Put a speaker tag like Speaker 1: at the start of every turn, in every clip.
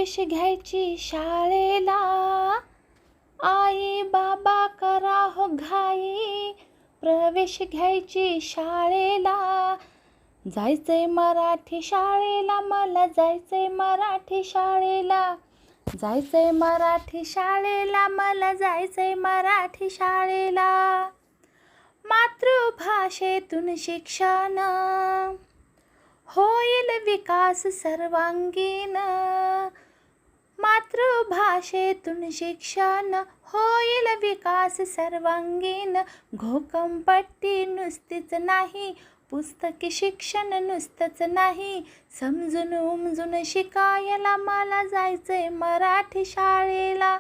Speaker 1: प्रवेश घ्यायची शाळेला, आई बाबा करा हो घाई, प्रवेश घ्यायची शाळेला. जायचंय मराठी शाळेला, मला जायचंय मराठी शाळेला. जायचंय मराठी शाळेला, मला जायचंय मराठी शाळेला. मातृभाषेतून शिक्षण होईल विकास सर्वांगीण. मातृभाषेतून शिक्षण होईल विकास सर्वांगीण. घोकंपट्टी नुसतीच नाही, पुस्तकी शिक्षण नुसतंच नाही, समजून उमजून शिकायला मला जायचंय मराठी शाळेला.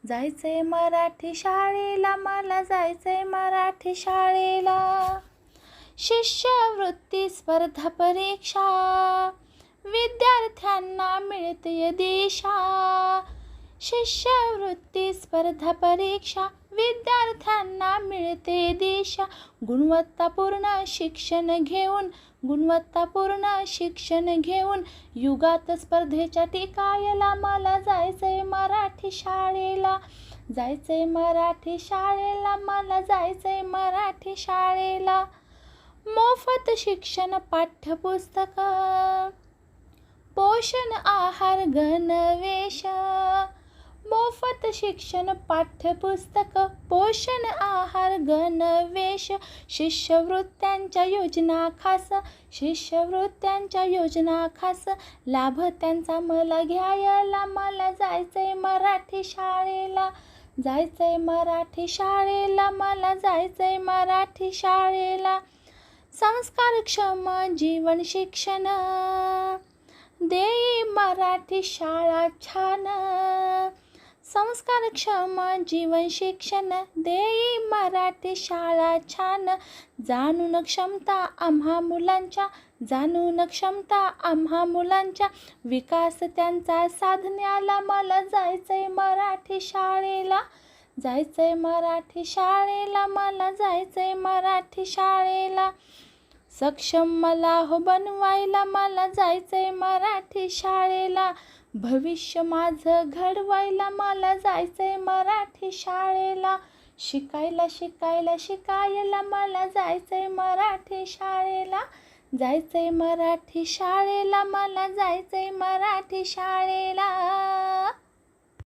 Speaker 1: जायचंय मराठी शाळेला, मला जायचंय मराठी शाळेला. शिष्यवृत्ती स्पर्धा परीक्षा विद्यार्थ्यांना मिळते दिशा. शिष्यवृत्ती स्पर्धा परीक्षा विद्यार्थ्यांना मिळते दिशा. गुणवत्तापूर्ण शिक्षण घेऊन, गुणवत्तापूर्ण शिक्षण घेऊन, युगात स्पर्धेच्या टिकायला मला जायचंय मराठी शाळेला. जायचंय मराठी शाळेला, मला जायचंय मराठी शाळेला. मोफत शिक्षण पाठ्यपुस्तक, पोषण आहार गणवेश. मोफत शिक्षण पाठ्यपुस्तक, पोषण आहार गणवेश. शिष्यवृत्त्यांच्या योजना खास, शिष्यवृत्त्यांच्या योजना खास. लाभ त्यांचा मला घ्यायला, मला जायचंय मराठी शाळेला. जायचंय मराठी शाळेला, मला जायचंय मराठी शाळेला. संस्कारक्षम जीवन शिक्षण देई मराठी शाळा छान. संस्कारक्षम जीवन शिक्षण देई मराठी शाळा छान. जाणून क्षमता आम्हा मुलांच्या, जाणून क्षमता आम्हा मुलांच्या. विकास त्यांचा साधण्याला मला जायचंय मराठी शाळेला. जायचंय मराठी शाळेला, मला जायचंय मराठी शाळेला. सक्षम मला हो बनवायला, मला जायचंय मराठी शाळेला. भविष्य माझं घडवायला, मला जायचंय मराठी शाळेला. शिकायला शिकायला शिकायला, मला जायचंय मराठी शाळेला. जायचंय मराठी शाळेला, मला जायचंय मराठी शाळेला.